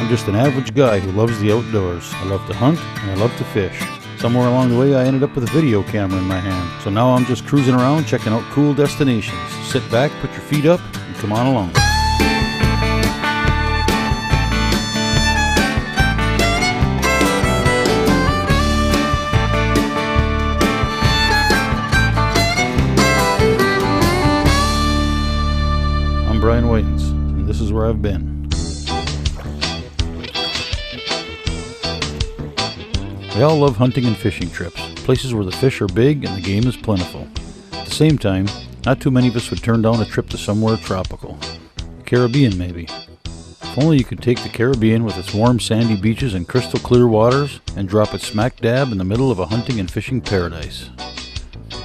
just an average guy who loves the outdoors. I love to hunt and I love to fish. Somewhere along the way I ended up with a video camera in my hand. So now I'm just cruising around checking out cool destinations. Sit back, put your feet up, and come on along. I'm Brian Whitens, and this is where I've been. We all love hunting and fishing trips, places where the fish are big and the game is plentiful. At the same time, not too many of us would turn down a trip to somewhere tropical. The Caribbean, maybe. If only you could take the Caribbean with its warm sandy beaches and crystal clear waters and drop it smack dab in the middle of a hunting and fishing paradise.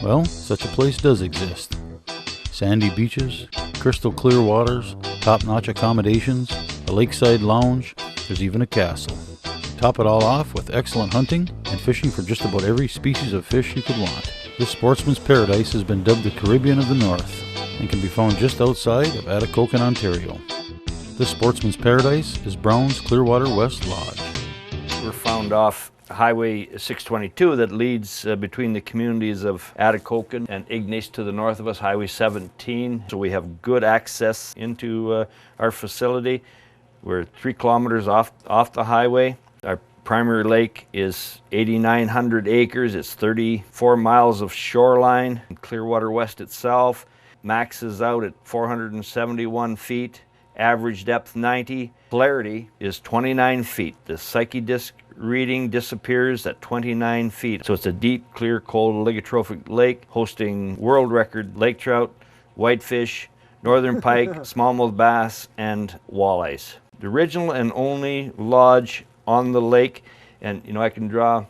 Well, such a place does exist. Sandy beaches, crystal clear waters, top-notch accommodations, a lakeside lounge, there's even a castle. Top it all off with excellent hunting and fishing for just about every species of fish you could want. This sportsman's paradise has been dubbed the Caribbean of the North and can be found just outside of Atikokan, Ontario. This sportsman's paradise is Brown's Clearwater West Lodge. We're found off Highway 622 that leads between the communities of Atikokan and Ignace to the north of us, Highway 17. So we have good access into our facility. We're 3 kilometers off the highway. Our primary lake is 8,900 acres. It's 34 miles of shoreline. Clearwater West itself maxes out at 471 feet. Average depth 90. Clarity is 29 feet. The Psyche disc reading disappears at 29 feet. So it's a deep, clear, cold, oligotrophic lake hosting world record lake trout, whitefish, northern pike, smallmouth bass, and walleyes. The original and only lodge on the lake, and I can draw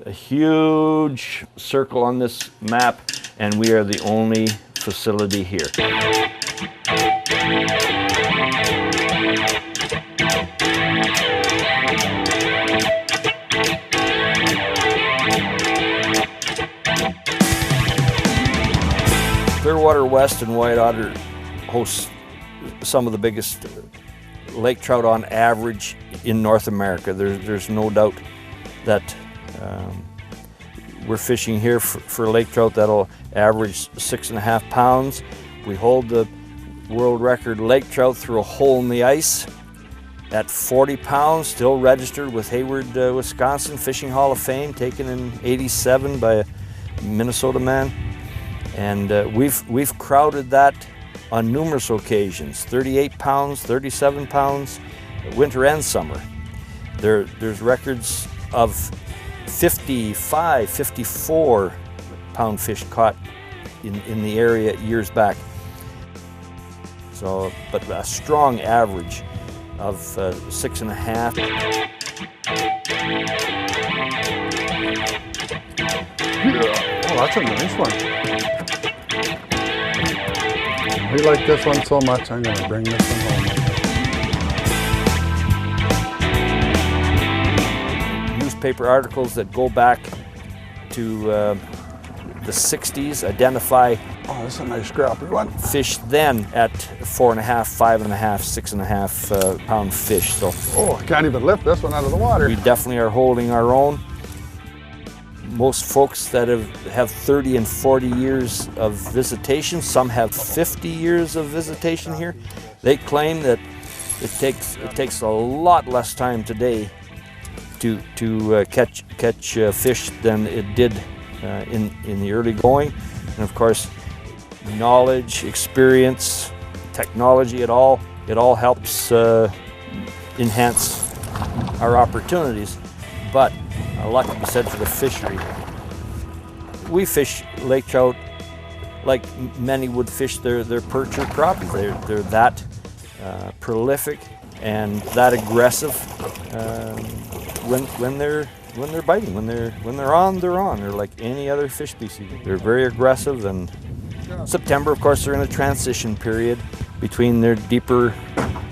a huge circle on this map, and we are the only facility here. Clearwater West and White Otter hosts some of the biggest lake trout on average in North America. There's no doubt that we're fishing here for lake trout that'll average 6.5 pounds. We hold the world record lake trout through a hole in the ice at 40 pounds, still registered with Hayward, Wisconsin Fishing Hall of Fame, taken in '87 by a Minnesota man. And we've crowded that on numerous occasions, 38 pounds, 37 pounds, winter and summer. There's records of 55, 54 pound fish caught in the area years back. So, but a strong average of 6.5. Oh, that's a nice one. We like this one so much, I'm going to bring this one home. Newspaper articles that go back to the 60s identify Oh, this is a nice scrappy one. fish then at 4.5, 5.5, 6.5 pound fish. So Oh, I can't even lift this one out of the water. we definitely are holding our own. Most folks that have 30 and 40 years of visitation, some have 50 years of visitation here, they claim that it takes a lot less time today to catch fish than it did in the early going. And of course, knowledge, experience, technology, it all helps enhance our opportunities. But a lot to be said for the fishery. We fish lake trout like many would fish their perch or crappie. They're that prolific and that aggressive when they're biting. When they're on, they're on. They're like any other fish species. They're very aggressive. And September, of course, they're in a transition period between their deeper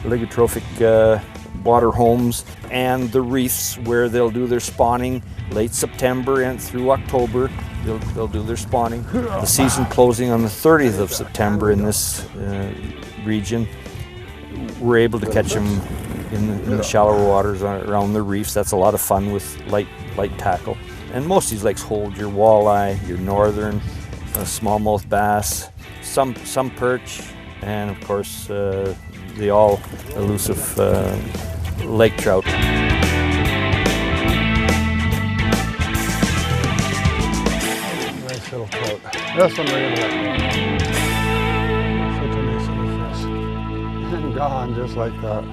oligotrophic water homes and the reefs where they'll do their spawning late September and through October. They'll do their spawning. The season closing on the 30th of September in this region. We're able to catch them in the shallower waters around the reefs. That's a lot of fun with light tackle. And most of these lakes hold your walleye, your northern, smallmouth bass, some perch, and of course the all elusive lake trout. Nice little trout. This one we're gonna let go. Such a nice little fish. And gone just like that.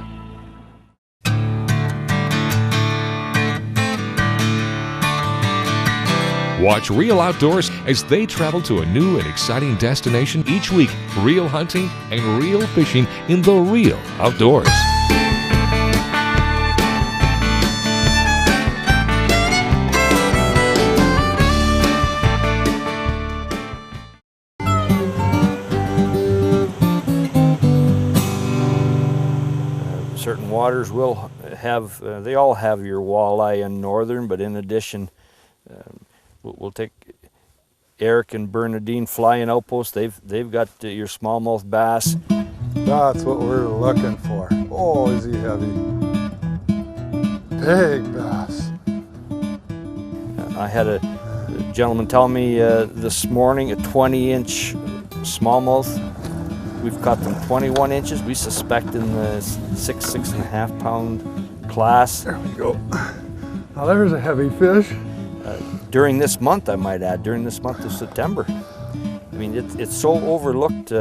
Watch Real Outdoors as they travel to a new and exciting destination each week. Real hunting and real fishing in the real outdoors. Certain waters will have, they all have your walleye and northern, but in addition, we'll take Eric and Bernadine Flying Outpost. They've got your smallmouth bass. That's what we're looking for. Oh, is he heavy? Big bass. I had a gentleman tell me this morning a 20-inch smallmouth. We've caught them 21 inches. We suspect in the 6.5 pound class. There we go. Now there's a heavy fish. During this month, I might add, during this month of September. I mean, it's so overlooked,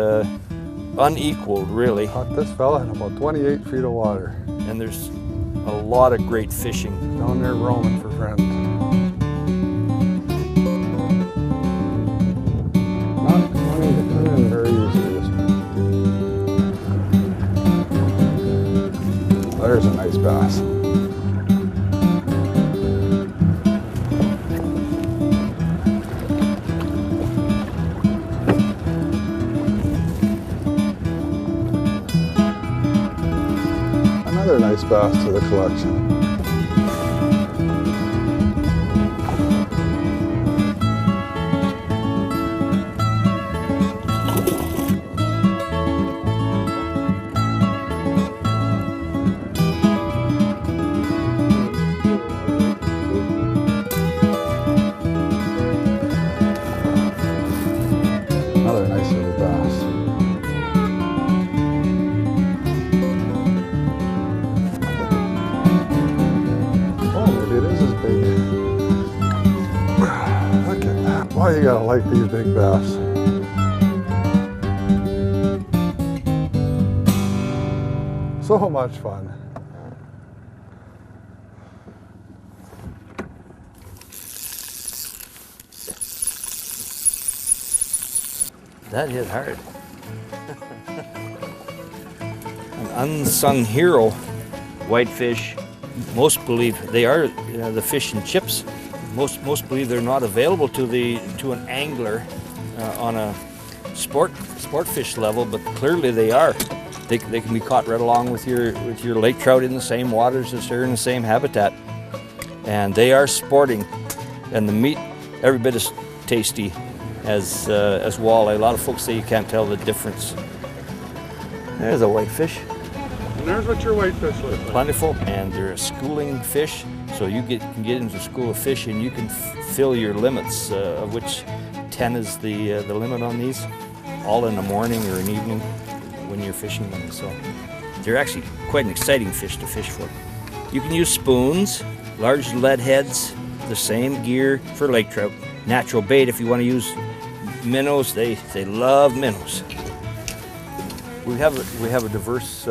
unequaled, really. Caught this fella in about 28 feet of water. And there's a lot of great fishing. Down there roaming for friends. Not wanting to come in very easily this one. There's a nice bass. Another nice bass to the collection. Another nice little bass. Why you gotta like these big bass? So much fun. That hit hard. An unsung hero, whitefish. Most believe they are the fish and chips. Most believe they're not available to an angler on a sport fish level, but clearly they are. They can be caught right along with your lake trout in the same waters as they're in the same habitat, and they are sporting. And the meat every bit as tasty as walleye. A lot of folks say you can't tell the difference. There's a whitefish. And there's what your whitefish looks like. Plentiful, and they're a schooling fish. So you can get into a school of fish and you can fill your limits, of which 10 is the limit on these, all in the morning or an evening when you're fishing them. So they're actually quite an exciting fish to fish for. You can use spoons, large lead heads, the same gear for lake trout. Natural bait if you want to use minnows, they love minnows. We have a diverse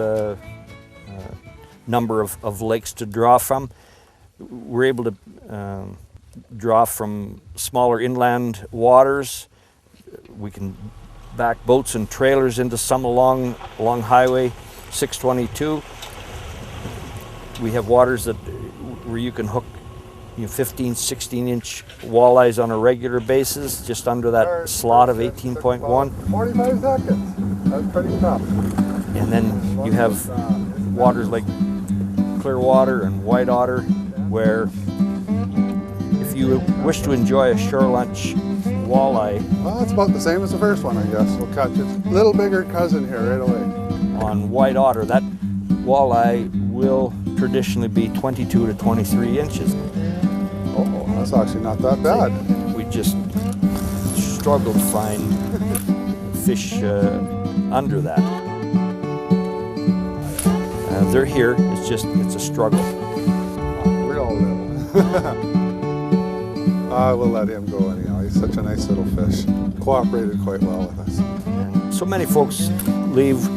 number of lakes to draw from. We're able to draw from smaller inland waters. We can back boats and trailers into some along Highway 622. We have waters where you can hook 15, 16-inch walleyes on a regular basis, just under that slot of 18.1. 45 seconds. That's pretty tough. And then you have waters like Clearwater and White Otter, where if you wish to enjoy a shore lunch walleye. Well, it's about the same as the first one, I guess. We'll catch its little bigger cousin here right away. On White Otter, that walleye will traditionally be 22 to 23 inches. Oh, that's actually not that bad. We just struggle to find fish under that. They're here, it's a struggle. Real little. I will let him go anyhow. He's such a nice little fish. Cooperated quite well with us. And so many folks leave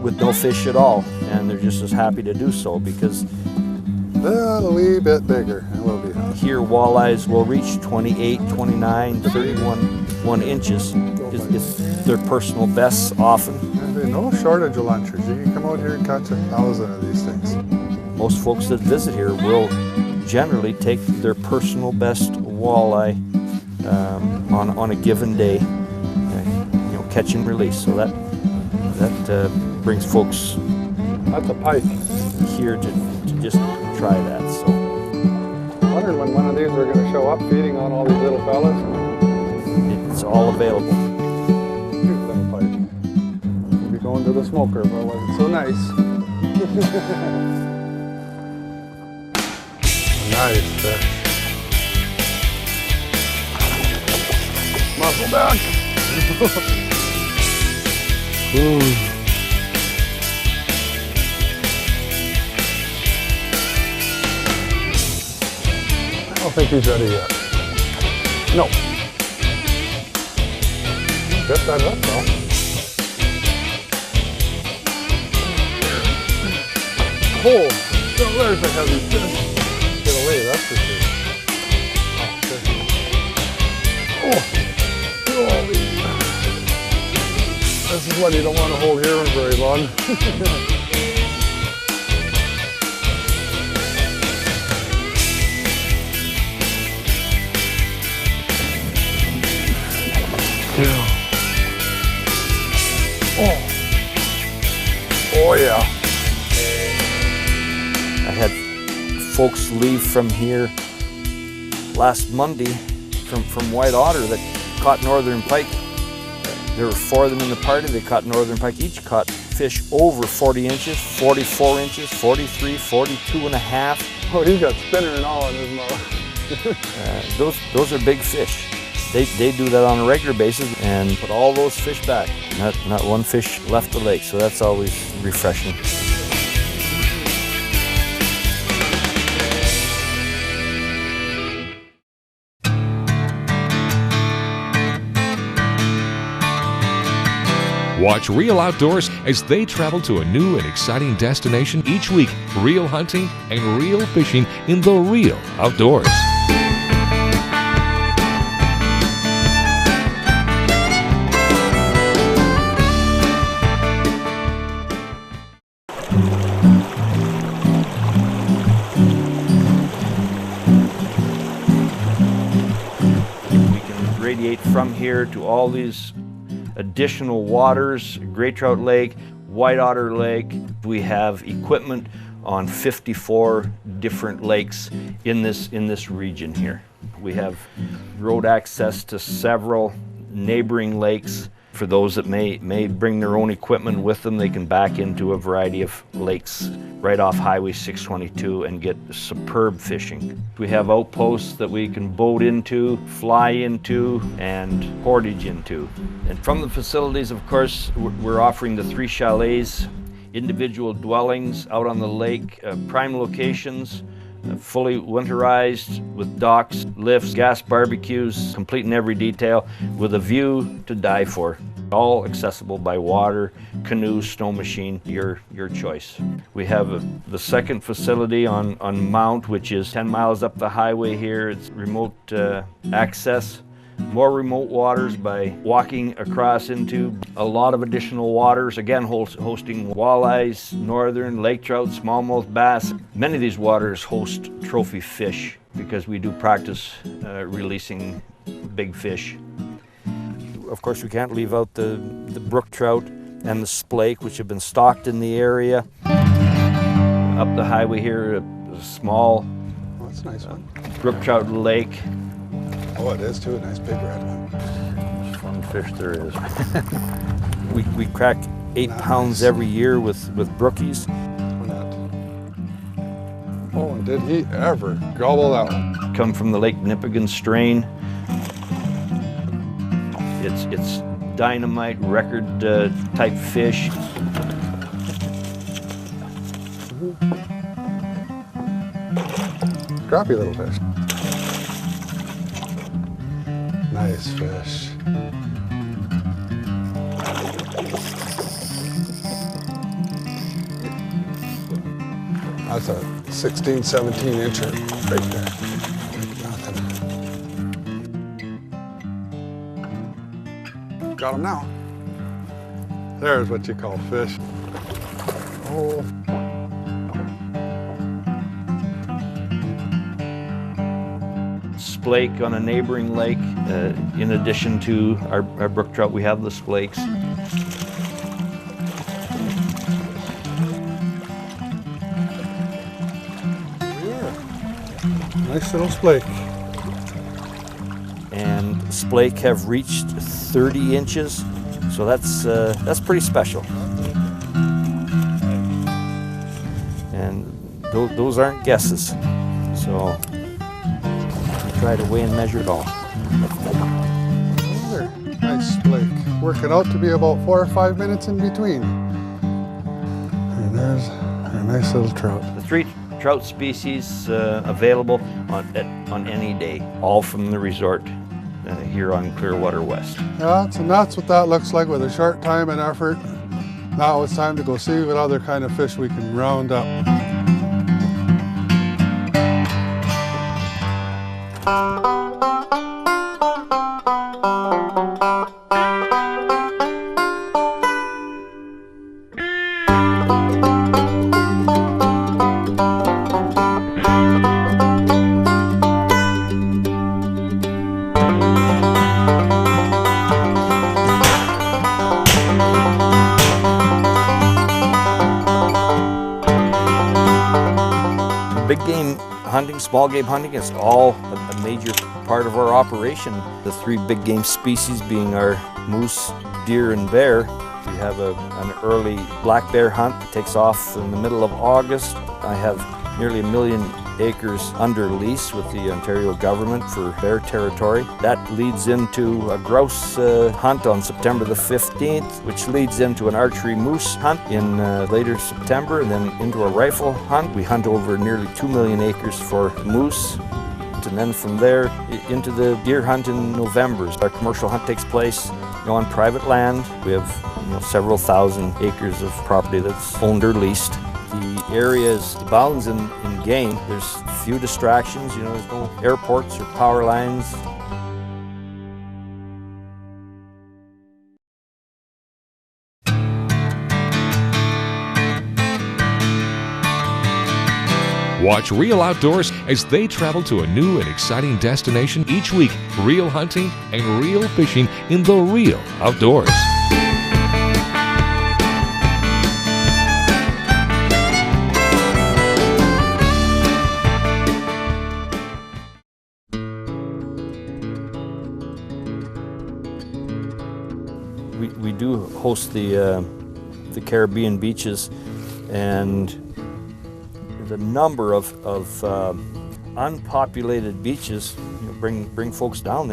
with no fish at all, and they're just as happy to do so because A wee bit bigger, it will be. here walleyes will reach 28, 29, 31 inches. It's their personal bests often. And there's no shortage of lunchers. You can come out here and catch 1,000 of these things. Most folks that visit here will generally take their personal best walleye on a given day, catch and release. So that brings folks That's a pike. here to just try that. So Wondering when one of these are going to show up feeding on all these little fellas. it's all available. Cute little pike. We'll be going to the smoker, but it wasn't so nice. Nice fish. Muscle back. Ooh. I don't think he's ready yet. No. Get that up though. Oh, there's a heavy fish. Get away, that's for sure. Oh, holy. This is what you don't want to hold here very long. Oh. Oh yeah. I had folks leave from here last Monday from White Otter that caught northern pike. There were 4 of them in the party. They caught northern pike. Each caught fish over 40 inches, 44 inches, 43, 42 and a half. Oh, he's got spinner and all in his mouth. Those are big fish. They do that on a regular basis and put all those fish back. Not one fish left the lake, so that's always refreshing. Watch Real Outdoors as they travel to a new and exciting destination each week. Real hunting and real fishing in the real outdoors. We can radiate from here to all these additional waters, Great Trout Lake, White Otter Lake. We have equipment on 54 different lakes in this region here. We have road access to several neighboring lakes. For those that may bring their own equipment with them, they can back into a variety of lakes right off Highway 622 and get superb fishing. We have outposts that we can boat into, fly into, and portage into. And from the facilities, of course, we're offering the 3 chalets, individual dwellings out on the lake, prime locations, fully winterized with docks, lifts, gas barbecues, complete in every detail, with a view to die for. All accessible by water, canoe, snow machine, your choice. We have the second facility on Mount, which is 10 miles up the highway here. It's remote access. More remote waters by walking across into a lot of additional waters, again hosting walleyes, northern, lake trout, smallmouth bass. Many of these waters host trophy fish because we do practice releasing big fish. Of course, we can't leave out the brook trout and the splake, which have been stocked in the area. Up the highway here, a small Oh, that's a nice one. brook trout lake. Oh, it is too. A nice big red one. Most fun fish there is. We crack 8 pounds every year with brookies. Look at that. did he ever gobble that one. Come from the Lake Nipigon strain. It's dynamite record type fish. Scrappy little fish. Nice fish. That's a 16, 17 incher right there. Nothing. Got him now. There's what you call fish. Oh. Splake on a neighboring lake. In addition to our brook trout, we have the splakes. Nice little splake. And splake have reached 30 inches, so that's pretty special. And those aren't guesses, so try to weigh and measure it all. Another nice splake. Working out to be about 4 or 5 minutes in between. And there's a nice little trout. The 3 trout species available on any day, all from the resort here on Clearwater West. Yeah, and that's what that looks like with a short time and effort. Now it's time to go see what other kind of fish we can round up. Big game hunting, small game hunting, is all a major part of our operation. The 3 big game species being our moose, deer, and bear. We have an early black bear hunt that takes off in the middle of August. I have nearly 1 million acres under lease with the Ontario government for bear territory. That leads into a grouse hunt on September the 15th, which leads into an archery moose hunt in later September, and then into a rifle hunt. We hunt over nearly 2 million acres for moose. And then from there into the deer hunt in November. Our commercial hunt takes place on private land. We have several thousand acres of property that's owned or leased. The area abounds in game. There's few distractions, there's no airports or power lines. Watch Real Outdoors as they travel to a new and exciting destination each week. Real hunting and real fishing in the real outdoors. We do host the Caribbean beaches, and the number of unpopulated beaches bring folks down.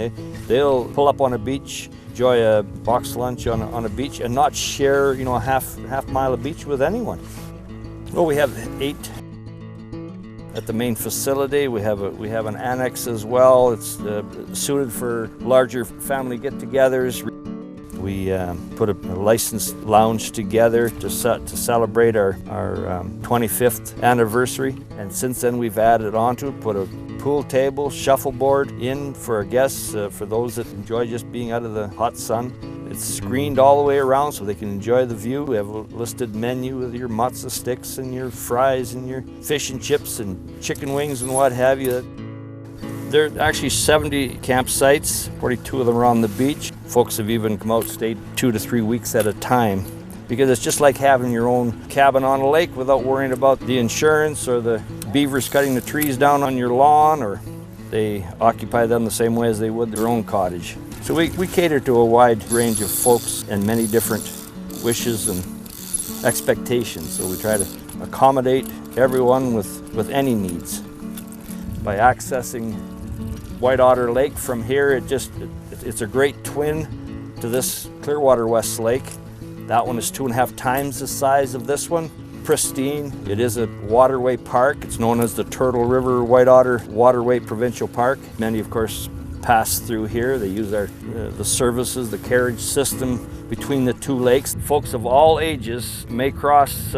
They'll pull up on a beach, enjoy a box lunch on a beach, and not share a half mile of beach with anyone. Well, we have 8 at the main facility. We have an annex as well. It's suited for larger family get-togethers. We put a licensed lounge together to celebrate our 25th anniversary. And since then we've added onto it, put a pool table, shuffleboard in for our guests, for those that enjoy just being out of the hot sun. It's screened all the way around so they can enjoy the view. We have a listed menu with your matzo sticks and your fries and your fish and chips and chicken wings and what have you. There are actually 70 campsites, 42 of them are on the beach. Folks have even come out and stayed 2 to 3 weeks at a time, because it's just like having your own cabin on a lake without worrying about the insurance or the beavers cutting the trees down on your lawn, or they occupy them the same way as they would their own cottage. So we cater to a wide range of folks and many different wishes and expectations. So we try to accommodate everyone with any needs. By accessing White Otter Lake from here, it's a great twin to this Clearwater West Lake. That one is 2.5 times the size of this one. Pristine. It is a waterway park. It's known as the Turtle River White Otter Waterway Provincial Park. Many, of course, pass through here. They use the services, the carriage system between the two lakes. Folks of all ages may cross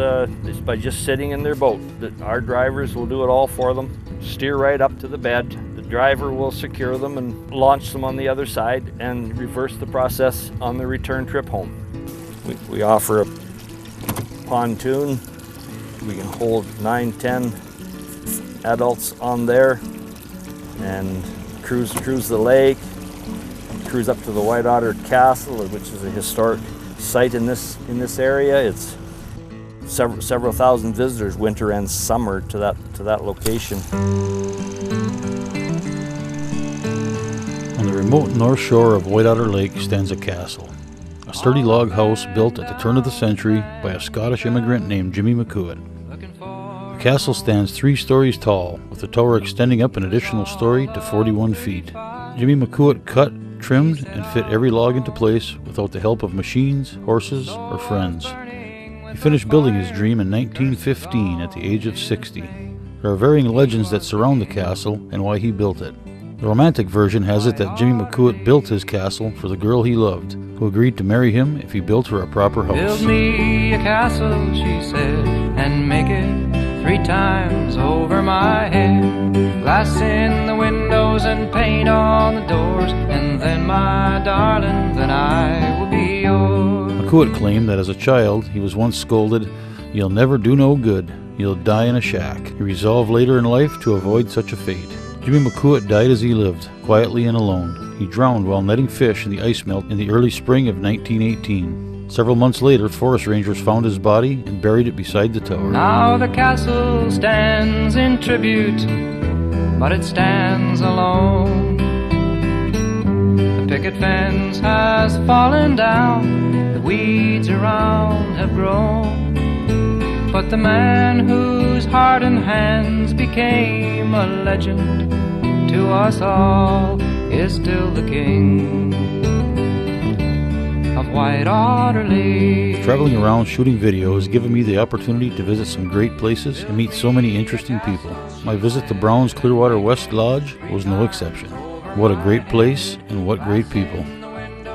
by just sitting in their boat. Our drivers will do it all for them. Steer right up to the bed. The driver will secure them and launch them on the other side and reverse the process on the return trip home. We offer a pontoon. We can hold 9-10 adults on there and cruise the lake, cruise up to the White Otter Castle, which is a historic site in this area. It's several thousand visitors winter and summer to that location. On the remote north shore of White Otter Lake stands a castle. A sturdy log house built at the turn of the century by a Scottish immigrant named Jimmy McCoot. The castle stands 3 stories tall, with the tower extending up an additional story to 41 feet. Jimmy McCoot cut, trimmed, and fit every log into place without the help of machines, horses, or friends. He finished building his dream in 1915 at the age of 60. There are varying legends that surround the castle and why he built it. The romantic version has it that Jimmy McCoot built his castle for the girl he loved, who agreed to marry him if he built her a proper house. Build me a castle, she said, and make it 3 times over my head. Glass in the windows and paint on the doors, and then, my darling, then I will be yours. McCoot claimed that as a child he was once scolded, "You'll never do no good, you'll die in a shack." He resolved later in life to avoid such a fate. Jimmy McCoot died as he lived, quietly and alone. He drowned while netting fish in the ice melt in the early spring of 1918. Several months later, forest rangers found his body and buried it beside the tower. Now the castle stands in tribute, but it stands alone. The picket fence has fallen down, the weeds around have grown. But the man whose heart and hands became a legend to us all is still the king of White Otter Lake. Traveling around shooting video has given me the opportunity to visit some great places and meet so many interesting people. My visit to Brown's Clearwater West Lodge was no exception. What a great place and what great people.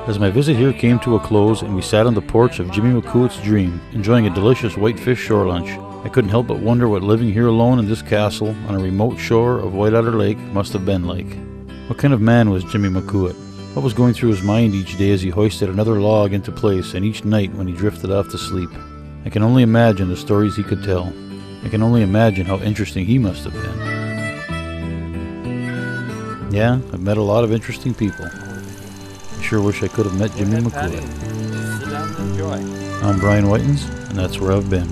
As my visit here came to a close and we sat on the porch of Jimmy McCoot's dream, enjoying a delicious whitefish shore lunch, I couldn't help but wonder what living here alone in this castle on a remote shore of White Otter Lake must have been like. What kind of man was Jimmy McCoot? What was going through his mind each day as he hoisted another log into place, and each night when he drifted off to sleep? I can only imagine the stories he could tell. I can only imagine how interesting he must have been. Yeah, I've met a lot of interesting people. I sure wish I could have met Jimmy McCoot. Sit down and enjoy. I'm Brian Whitens, and that's where I've been.